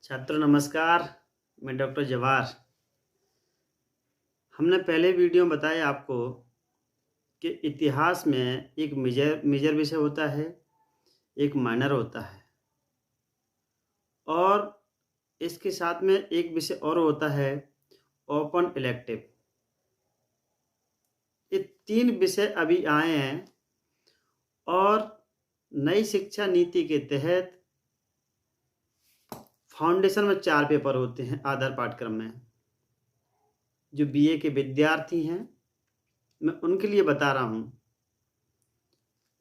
छात्रों नमस्कार। मैं डॉक्टर जवाहर। हमने पहले वीडियो में बताया आपको कि इतिहास में एक मेजर विषय होता है, एक माइनर होता है और इसके साथ में एक विषय और होता है ओपन इलेक्टिव। ये 3 विषय अभी आए हैं और नई शिक्षा नीति के तहत फाउंडेशन में 4 पेपर होते हैं आधार पाठ्यक्रम में। जो बीए के विद्यार्थी हैं मैं उनके लिए बता रहा हूँ।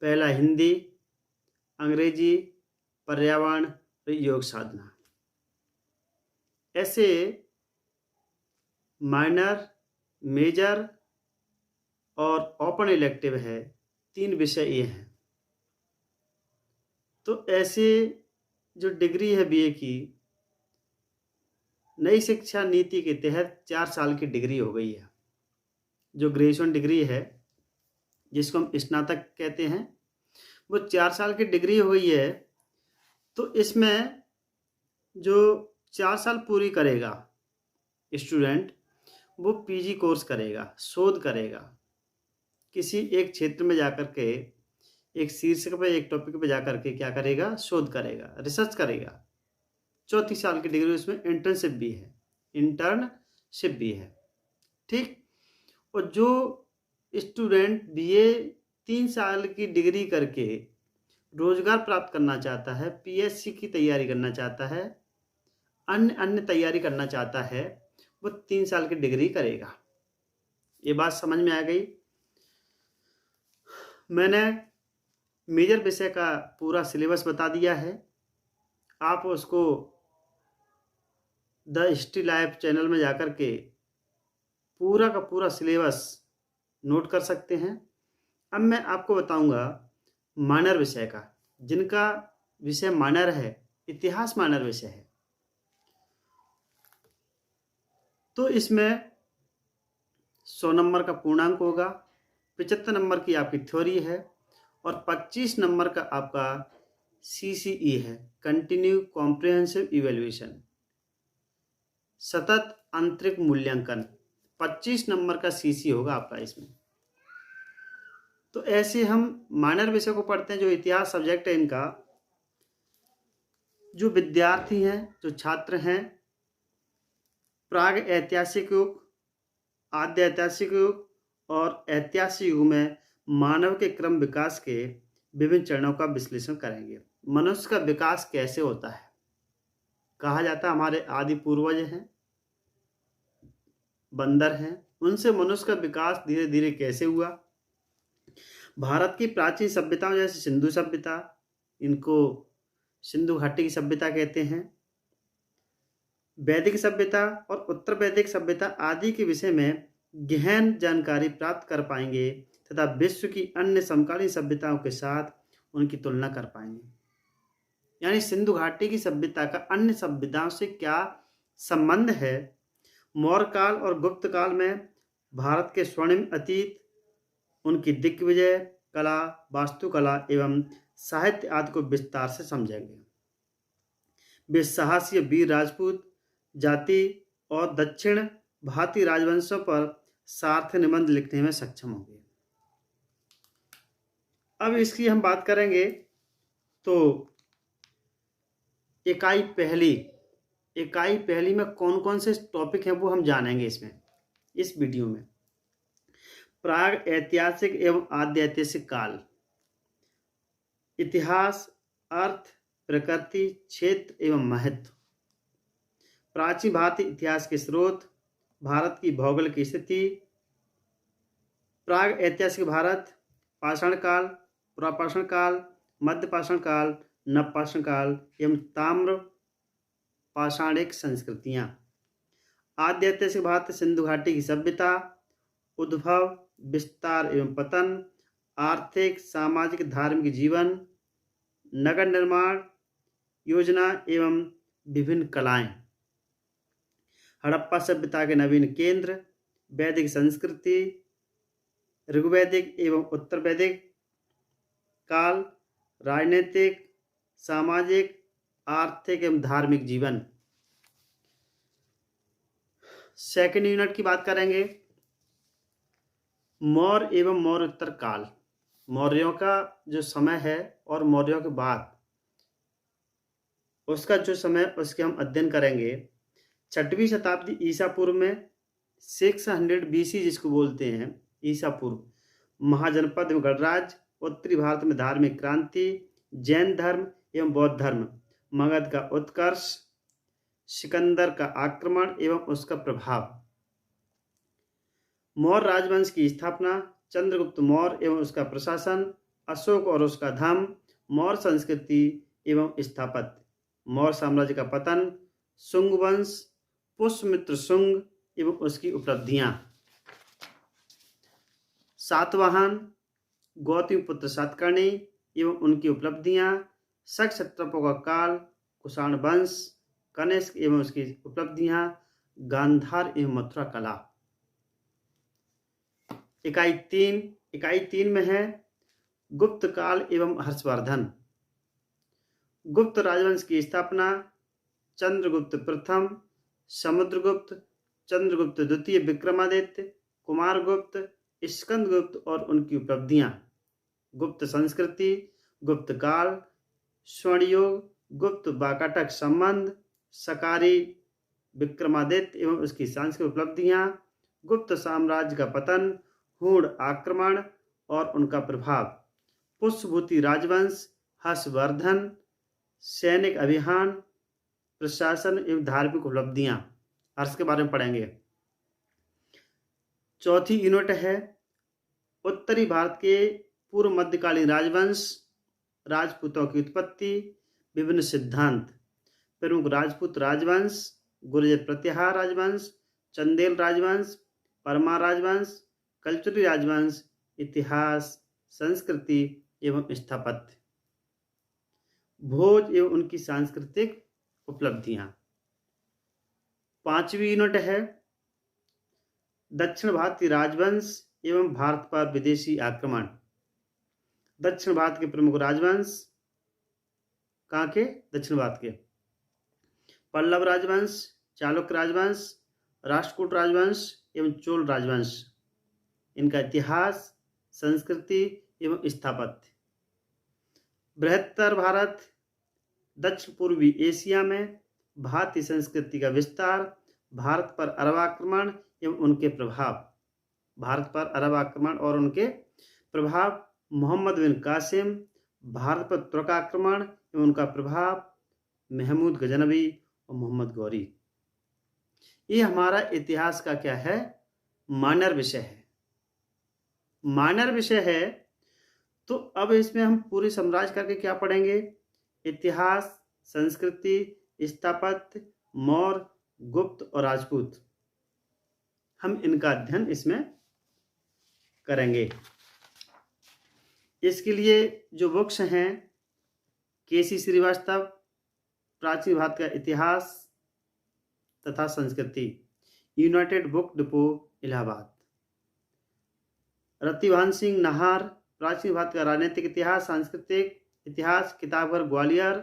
पहला हिंदी, अंग्रेजी, पर्यावरण, योग साधना। ऐसे माइनर, मेजर और ओपन इलेक्टिव है, 3 विषय ये हैं। तो ऐसे जो डिग्री है बीए की, नई शिक्षा नीति के तहत 4 साल की डिग्री हो गई है। जो ग्रेजुएशन डिग्री है जिसको हम स्नातक कहते हैं, वो 4 साल की डिग्री हो गई है। तो इसमें जो 4 साल पूरी करेगा स्टूडेंट, वो पीजी कोर्स करेगा, शोध करेगा, किसी एक क्षेत्र में जाकर के, एक शीर्षक पे, एक टॉपिक पे जाकर के क्या करेगा, शोध करेगा, रिसर्च करेगा। चौथी साल की डिग्री, उसमें इंटर्नशिप भी है। ठीक। और जो स्टूडेंट बीए 3 साल की डिग्री करके रोजगार प्राप्त करना चाहता है, पीएससी की तैयारी करना चाहता है, अन्य तैयारी करना चाहता है, वो 3 साल की डिग्री करेगा। ये बात समझ में आ गई। मैंने मेजर विषय का पूरा सिलेबस बता दिया है। आप उसको द हिस्ट्री लाइफ चैनल में जाकर के पूरा का पूरा सिलेबस नोट कर सकते हैं। अब मैं आपको बताऊंगा माइनर विषय का, जिनका विषय माइनर है, इतिहास माइनर विषय है। तो इसमें 100 नंबर का पूर्णांक होगा, 75 नंबर की आपकी थ्योरी है और 25 नंबर का आपका CCE है, कंटिन्यू कॉम्प्रिहेंसिव इवैल्यूएशन, सतत आंतरिक मूल्यांकन। 25 नंबर का CC होगा आपका इसमें। तो ऐसे हम माइनर विषय को पढ़ते हैं। जो इतिहास सब्जेक्ट है, इनका जो विद्यार्थी हैं, जो छात्र हैं, प्राग ऐतिहासिक युग, आद्य ऐतिहासिक युग और ऐतिहासिक युग में मानव के क्रम विकास के विभिन्न चरणों का विश्लेषण करेंगे। मनुष्य का विकास कैसे होता है। कहा जाता है हमारे आदि पूर्वज हैं, बंदर हैं, उनसे मनुष्य का विकास धीरे धीरे कैसे हुआ। भारत की प्राचीन सभ्यताओं जैसे सिंधु सभ्यता, इनको सिंधु घाटी की सभ्यता कहते हैं, वैदिक सभ्यता और उत्तर वैदिक सभ्यता आदि के विषय में गहन जानकारी प्राप्त कर पाएंगे तथा विश्व की अन्य समकालीन सभ्यताओं के साथ उनकी तुलना कर पाएंगे। यानी सिंधु घाटी की सभ्यता का अन्य सभ्यताओं से क्या संबंध है। मौर्य काल और गुप्त काल में भारत के स्वर्णिम अतीत, उनकी दिग्विजय, कला, वास्तुकला एवं साहित्य आदि को विस्तार से समझेंगे। वे साहसी वीर राजपूत जाति और दक्षिण भारतीय राजवंशों पर सार्थक निबंध लिखने में सक्षम होंगे। अब इसकी हम बात करेंगे तो इकाई पहली में कौन कौन से टॉपिक हैं वो हम जानेंगे इस वीडियो में। प्राग ऐतिहासिक एवं आद्य ऐतिहासिक काल, इतिहास, अर्थ, प्रकृति, क्षेत्र एवं महत्व, प्राचीन भारतीय इतिहास के स्रोत, भारत की भौगोलिक स्थिति, प्राग ऐतिहासिक भारत, पाषाण काल, पुरापाषाण काल, मध्य पाषाण काल, नवपाषाण काल एवं ताम्र पाषाणिक संस्कृतियां, आद्य ऐतिहासिक भारत, सिंधु घाटी की सभ्यता, उद्भव, विस्तार एवं पतन, आर्थिक, सामाजिक, धार्मिक जीवन, नगर निर्माण योजना एवं विभिन्न कलाएं, हड़प्पा सभ्यता के नवीन केंद्र, वैदिक संस्कृति, ऋग्वैदिक एवं उत्तर वैदिक काल, राजनीतिक, सामाजिक, आर्थिक एवं धार्मिक जीवन। सेकंड यूनिट की बात करेंगे। मौर्य एवं मौर्योत्तर काल, मौर्यों का जो समय है और मौर्यों के बाद उसका जो समय, उसके हम अध्ययन करेंगे। 6वीं शताब्दी ईसा पूर्व में 600 BC जिसको बोलते हैं, ईसा पूर्व, महाजनपद में गणराज्य, उत्तरी भारत में धार्मिक क्रांति, जैन धर्म एवं बौद्ध धर्म, मगध का उत्कर्ष, सिकंदर का आक्रमण एवं उसका प्रभाव, मौर्य राजवंश की स्थापना, चंद्रगुप्त मौर्य एवं उसका प्रशासन, अशोक और उसका धर्म, मौर्य संस्कृति एवं स्थापत्य, मौर्य साम्राज्य का पतन, शुंग वंश, पुष्यमित्र शुंग एवं उसकी उपलब्धियां, सातवाहन, गौतमीपुत्र सातकर्णी एवं उनकी उपलब्धियां, शक क्षत्रपों का काल, कुषाण वंश, कनिष्क एवं उसकी उपलब्धियां, गांधार एवं मथुरा कला। इकाई 3 में है गुप्त काल एवं हर्षवर्धन। गुप्त राजवंश की स्थापना, चंद्रगुप्त प्रथम, समुद्रगुप्त, चंद्रगुप्त द्वितीय विक्रमादित्य, कुमारगुप्त, स्कंदगुप्त और उनकी उपलब्धियां, गुप्त संस्कृति, गुप्त काल, स्वर्णयुग, गुप्त वाकाटक संबंध, सकारी विक्रमादित्य एवं उसकी सांस्कृतिक उपलब्धियां, गुप्त साम्राज्य का पतन, हूण आक्रमण और उनका प्रभाव, पुष्यभूति राजवंश, हर्षवर्धन, सैनिक अभियान, प्रशासन एवं धार्मिक उपलब्धियां। हर्ष के बारे में पढ़ेंगे। चौथी यूनिट है उत्तरी भारत के पूर्व मध्यकालीन राजवंश, राजपूतों की उत्पत्ति, विभिन्न सिद्धांत, प्रमुख राजपूत राजवंश, गुर्जर प्रत्याहार राजवंश, चंदेल राजवंश, परमार राजवंश, कल्चुरी राजवंश, इतिहास, संस्कृति एवं स्थापत्य, भोज एवं उनकी सांस्कृतिक उपलब्धियां। पांचवी यूनिट है दक्षिण भारतीय राजवंश एवं भारत पर विदेशी आक्रमण। दक्षिण भारत के प्रमुख राजवंश, कहाँ के? दक्षिण भारत के पल्लव राजवंश, चालुक्य राजवंश, राष्ट्रकूट राजवंश एवं चोल राजवंश, इनका इतिहास, संस्कृति एवं स्थापत्य। बृहत्तर भारत, दक्षिण पूर्वी एशिया में भारतीय संस्कृति का विस्तार, भारत पर अरब आक्रमण एवं उनके प्रभाव, भारत पर अरब आक्रमण और उनके प्रभाव, मोहम्मद बिन कासिम, भारत पर तुर्क आक्रमण एवं उनका प्रभाव, महमूद गजनवी और मोहम्मद गौरी। ये हमारा इतिहास का क्या है? माइनर विषय है। माइनर विषय है, तो अब इसमें हम पूरी साम्राज्य करके क्या पढ़ेंगे? इतिहास, संस्कृति, स्थापत्य, मौर्य, गुप्त और राजपूत, हम इनका अध्ययन इसमें करेंगे। इसके लिए जो बुक्स हैं, केसी श्रीवास्तव, प्राचीन भारत का इतिहास तथा संस्कृति, United book depot, Allahabad. Ratibhan Singh Nahar, प्राचीन भारत का राजनीतिक इतिहास, सांस्कृतिक इतिहास, किताबघर, ग्वालियर।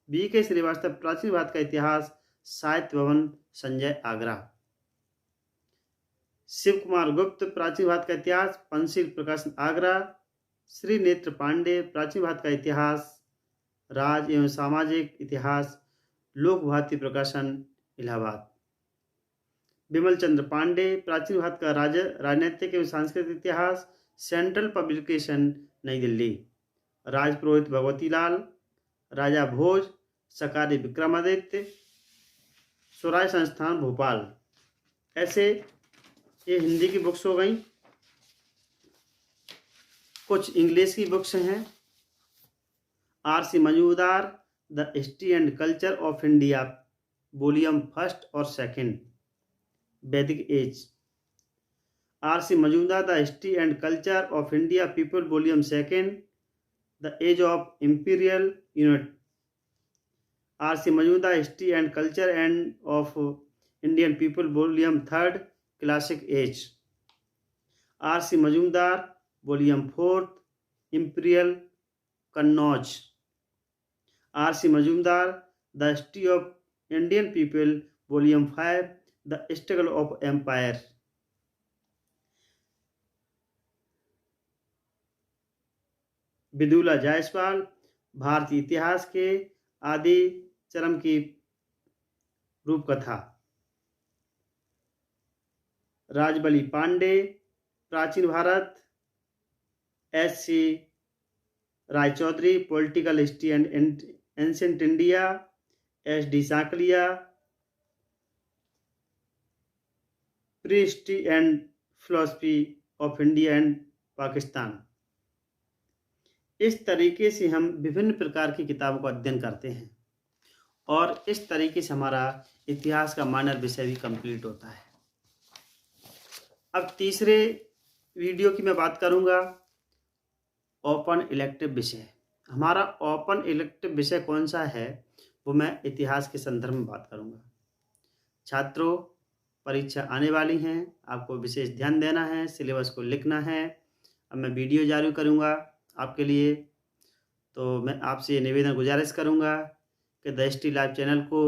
BK श्रीवास्तव, प्राचीन भारत का इतिहास, साहित्य भवन, संजय, आगरा। शिव कुमार गुप्त, प्राचीन भारत का इतिहास, पंचशील प्रकाशन, आगरा। श्री नेत्र पांडे, प्राचीन भारत का इतिहास, राज एवं सामाजिक इतिहास, लोक भारती प्रकाशन, इलाहाबाद। विमल चंद्र पांडे, प्राचीन भारत का राजनीतिक एवं सांस्कृतिक इतिहास, सेंट्रल पब्लिकेशन, नई दिल्ली। राजपुरोहित भगवती लाल, राजा भोज, सकारी विक्रमादित्य, स्वराज संस्थान, भोपाल। ऐसे ये हिंदी की बुक्स हो गई। कुछ इंग्लिश की बुक्स हैं। RC Majumdar, the history and culture of India, volume 1 और 2, Vedic age. RC Majumdar, the history and culture of India people, volume 2, the age of imperial unit. RC Majumdar, history and culture and of Indian people, volume 3, classic age. RC Majumdar, volume 4, imperial, Kannauj. RC Majumdar, the history of Indian people, volume 5, the struggle of empire. Vidula Jaiswal भारतीय इतिहास के आदि चरम की रूपकथा। राजबली पांडे प्राचीन Bharat. SC. Raychaudhuri political history and ancient India. SD. Sankalia pre history and philosophy of India and Pakistan. इस तरीके से हम विभिन्न प्रकार की किताबों का अध्ययन करते हैं और इस तरीके से हमारा इतिहास का माइनर विषय भी कंप्लीट होता है। अब तीसरे वीडियो की मैं बात करूंगा ओपन इलेक्टिव विषय। हमारा ओपन इलेक्टिव विषय कौन सा है वो मैं इतिहास के संदर्भ में बात करूंगा। छात्रों, परीक्षा आने वाली हैं, आपको विशेष ध्यान देना है, सिलेबस को लिखना है। अब मैं वीडियो जारी करूंगा आपके लिए, तो मैं आपसे ये निवेदन गुजारिश करूंगा कि द हिस्ट्री लाइव चैनल को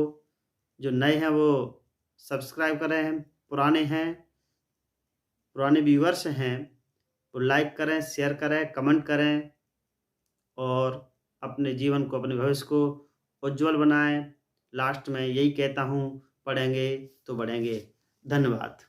जो नए हैं वो सब्सक्राइब करें, पुराने व्यूवर्स हैं वो लाइक करें, शेयर करें, कमेंट करें और अपने जीवन को, अपने भविष्य को उज्जवल बनाएं। लास्ट में यही कहता हूँ, पढ़ेंगे तो बढ़ेंगे। धन्यवाद।